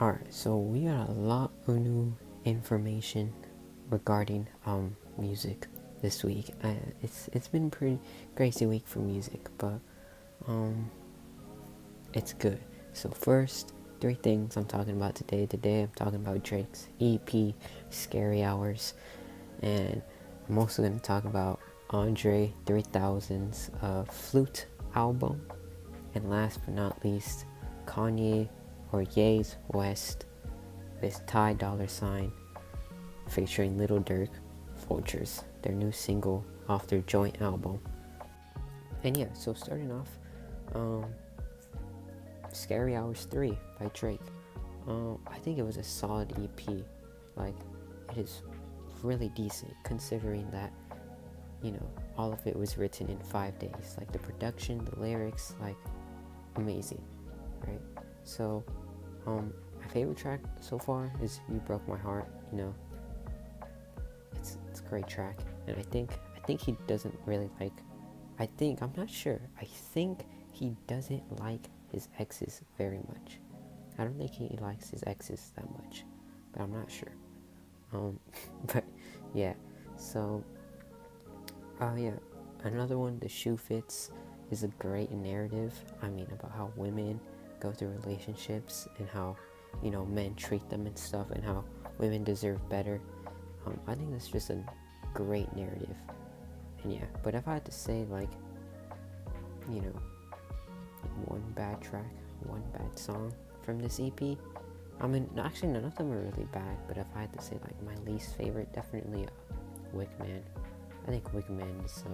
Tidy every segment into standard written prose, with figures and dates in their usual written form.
Alright, so we got a lot of new information regarding music this week. It's been a pretty crazy week for music, but um it's good. So first, three things I'm talking about today. Today I'm talking about Drake's EP, Scary Hours, and I'm also going to talk about Andre 3000's Flute album, and last but not least, Kanye or Ye's West with Ty Dolla $ign featuring Little Durk, Vultures, their new single off their joint album. And yeah, so starting off, um, Scary Hours 3 by Drake. I think it was a solid EP. Like, it is really decent considering that, all of it was written in 5 days. Like, the production, the lyrics, like, amazing, right? So, my favorite track so far is You Broke My Heart, It's a great track. And I think he doesn't really like, I'm not sure. I think he doesn't like his exes very much. I don't think he likes his exes that much, but I'm not sure. But yeah, so yeah, another one, The Shoe Fits, is a great narrative. I mean, about how women go through relationships and how men treat them and stuff, and how women deserve better. I think that's just a great narrative. And yeah, but if I had to say, like, you know, one bad track, one bad song from this EP, I mean, actually, none of them are really bad, but if I had to say, like, my least favorite, definitely Wickman. I think Wickman is,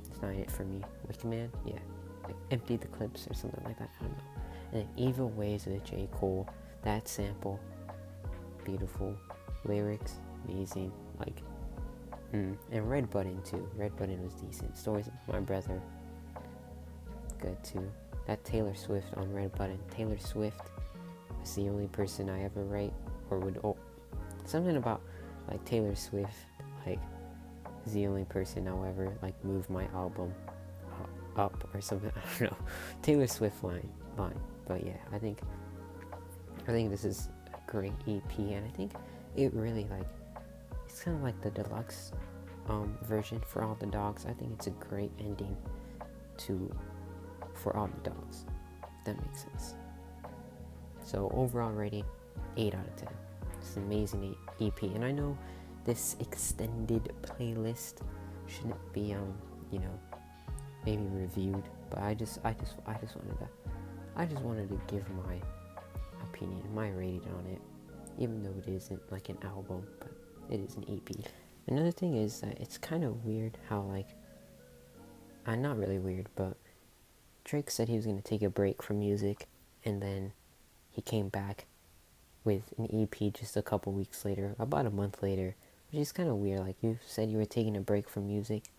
it's not it for me. Wickman, yeah. Like, Empty the Clips or something like that, I don't know. And then Evil Ways of J. Cole, that sample, beautiful. Lyrics, amazing. Like, and Red Button, too. Red Button was decent. Stories About My Brother, good, too. That Taylor Swift on Red Button. Taylor Swift was the only person I ever write or would, something about, like, Taylor Swift, like, is the only person I'll ever, like, move my album up or something. I don't know. Taylor Swift line. But yeah, I think this is a great EP, and I think it really, like, it's kind of like the deluxe version for All the Dogs. I think it's a great ending for All the Dogs, if that makes sense. So overall rating, 8 out of 10. It's an amazing EP, and I know this extended playlist shouldn't be maybe reviewed, but I just wanted to give my opinion, my rating on it, even though it isn't like an album, but it is an EP. Another thing is that it's kind of weird how, like, not really weird, but Drake said he was going to take a break from music, and then he came back with an EP just a couple weeks later, about a month later, which is kind of weird. Like, you said you were taking a break from music,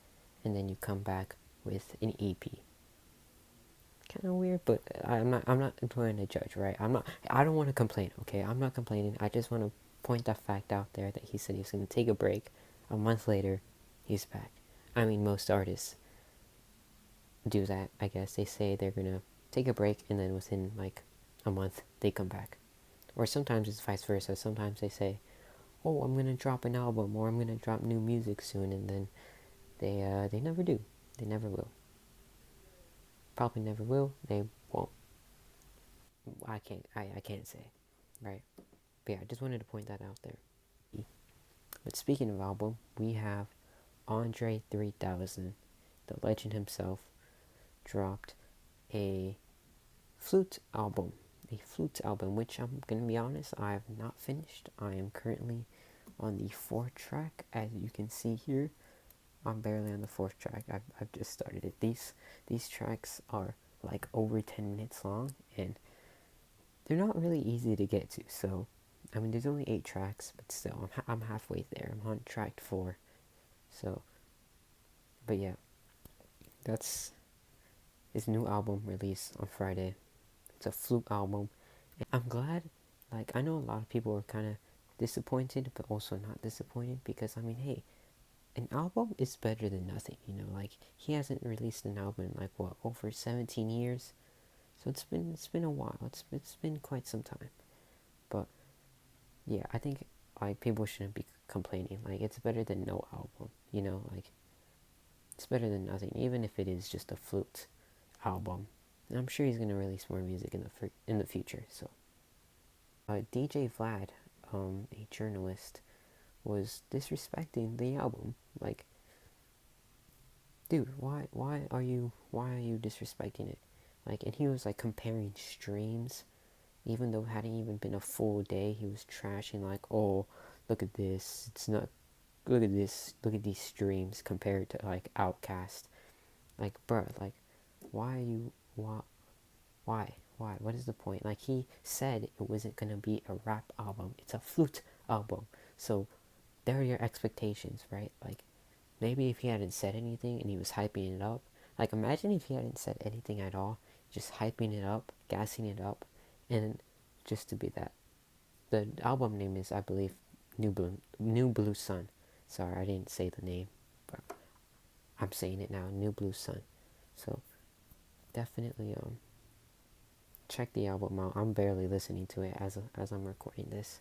and then you come back with an EP. Kind of weird, but I'm not going to judge, right? I don't want to complain, okay? I'm not complaining. I just want to point that fact out there that he said he was going to take a break. A month later, he's back. I mean, most artists do that, I guess. They say they're going to take a break, and then within, like, a month, they come back. Or sometimes it's vice versa. Sometimes they say, oh, I'm going to drop an album, or I'm going to drop new music soon, and then they never do. They never will. Probably never will. They won't. I can't say, right? But yeah, I just wanted to point that out there. But speaking of album, we have Andre 3000, the legend himself, dropped a flute album. Which, I'm gonna be honest, I have not finished. I am currently on the 4th track, as you can see here. I'm barely on the 4th track. I've just started it. These tracks are like over 10 minutes long, and they're not really easy to get to. So, I mean, there's only 8 tracks, but still, I'm halfway there. I'm on track 4. So, but yeah, that's his new album released on Friday. It's a flute album. And I'm glad. Like, I know a lot of people are kind of disappointed, but also not disappointed, because, I mean, hey, an album is better than nothing, Like, he hasn't released an album in, like, what, over 17 years? So it's been a while. It's been quite some time. But yeah, I think like people shouldn't be complaining. Like it's better than no album. Like it's better than nothing, even if it is just a flute album. And I'm sure he's gonna release more music in the future. So, DJ Vlad, a journalist, was disrespecting the album. Like, dude, why are you disrespecting it? Like, and he was like comparing streams, even though it hadn't even been a full day. He was trashing like, oh, look at this. It's not. Look at this. Look at these streams compared to like Outcast. Like, bruh, like, why are you why? What is the point? Like he said it wasn't gonna be a rap album. It's a flute album. So there are your expectations, right? Like maybe if he hadn't said anything and he was hyping it up. Like imagine if he hadn't said anything at all, just hyping it up, gassing it up, and just to be that. The album name is, I believe, New Blue Sun. Sorry, I didn't say the name, but I'm saying it now. New Blue Sun. So definitely check the album out. I'm barely listening to it as I'm recording this.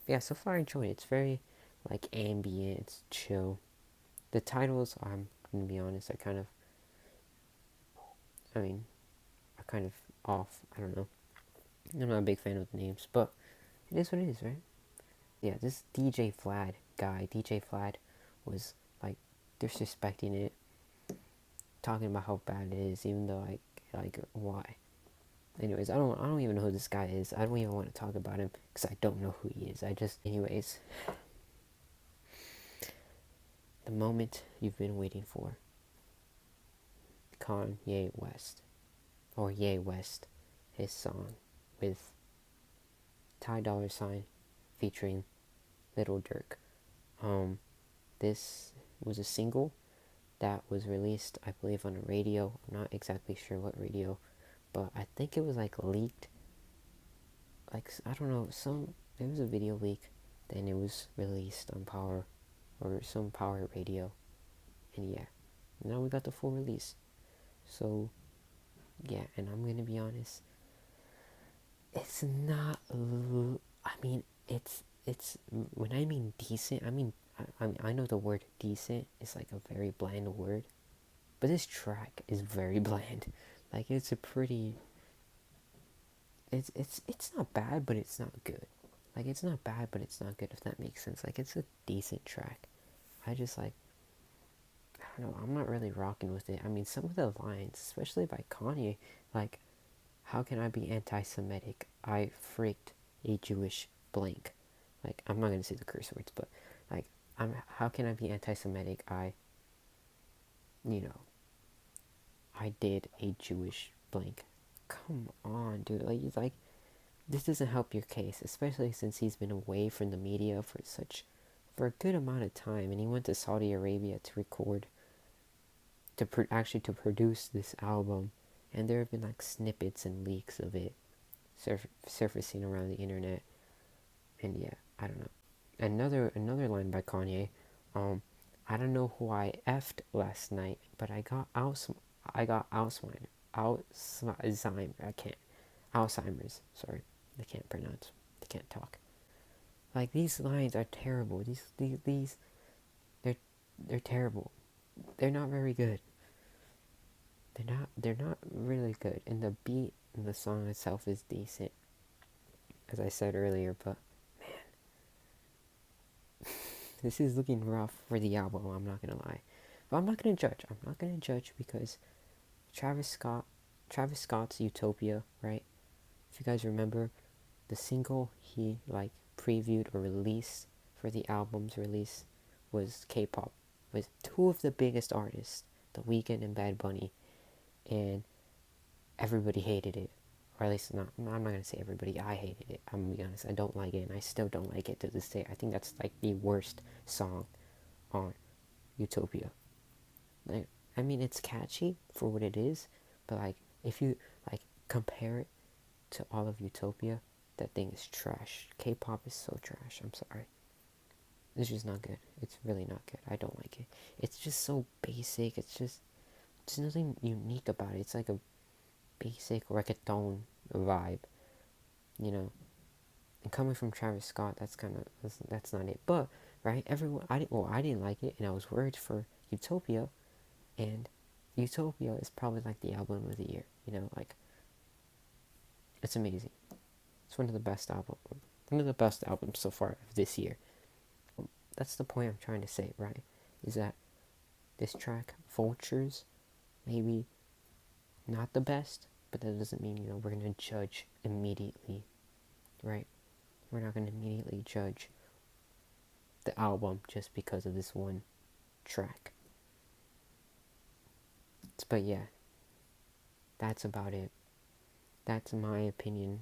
Yeah, so far I enjoyed it. It's very like ambient, it's chill. The titles, I'm gonna be honest, I mean, are kind of off. I don't know. I'm not a big fan of the names, but it is what it is, right? Yeah, this DJ Vlad guy, DJ Vlad, was like disrespecting it, talking about how bad it is, even though like why? Anyways, I don't even know who this guy is. I don't even want to talk about him because I don't know who he is. Anyways, the moment you've been waiting for. Kanye West, or Ye West, his song with Ty Dolla $ign featuring Little Durk. This was a single that was released, I believe, on a radio. I'm not exactly sure what radio, but I think it was like leaked. Like I don't know, there was a video leak, then it was released on Power or some Power radio, and yeah, now we got the full release. So yeah, and I'm gonna be honest, it's not. I mean, it's when I mean decent, I know the word decent is like a very bland word, but this track is very bland. Like it's a pretty. It's not bad, but it's not good. Like it's not bad, but it's not good. If that makes sense. Like it's a decent track. I just like. I don't know. I'm not really rocking with it. I mean, some of the lines, especially by Kanye, like, how can I be anti-Semitic? I freaked a Jewish blank. Like, I'm not gonna say the curse words, but like, how can I be anti-Semitic? You know, I did a Jewish blank. Come on, dude. Like this doesn't help your case, especially since he's been away from the media for a good amount of time, and he went to Saudi Arabia to record, to produce this album, and there have been like snippets and leaks of it surfacing around the internet, and yeah, I don't know. Another line by Kanye, I don't know who I effed last night, but I got Alzheimer's. Sorry, they can't talk. Like these lines are terrible. These they're terrible. They're not very good. They're not really good. And the beat in the song itself is decent, as I said earlier, but this is looking rough for the album, I'm not gonna lie. But I'm not gonna judge. I'm not gonna judge because Travis Scott's Utopia, right? If you guys remember, the single he like previewed or released for the album's release was K-pop, with two of the biggest artists, The Weeknd and Bad Bunny, and everybody hated it. Or at least not, I'm not gonna say everybody, I hated it. I'm gonna be honest, I don't like it, and I still don't like it to this day. I think that's like the worst song on Utopia. Like, I mean, it's catchy for what it is, but like, if you like compare it to all of Utopia, that thing is trash. K-pop is so trash. I'm sorry. It's just not good. It's really not good. I don't like it. It's just so basic. There's nothing unique about it. It's like basic reggaeton vibe, you know. And coming from Travis Scott, that's not it. But right, I didn't like it, and I was worried for Utopia, and Utopia is probably like the album of the year. You know, like it's amazing. It's one of the best albums so far of this year. That's the point I'm trying to say, right? Is that this track, Vultures, maybe not the best, but that doesn't mean, we're gonna judge immediately, right? We're not gonna immediately judge the album just because of this one track. But yeah, that's about it. That's my opinion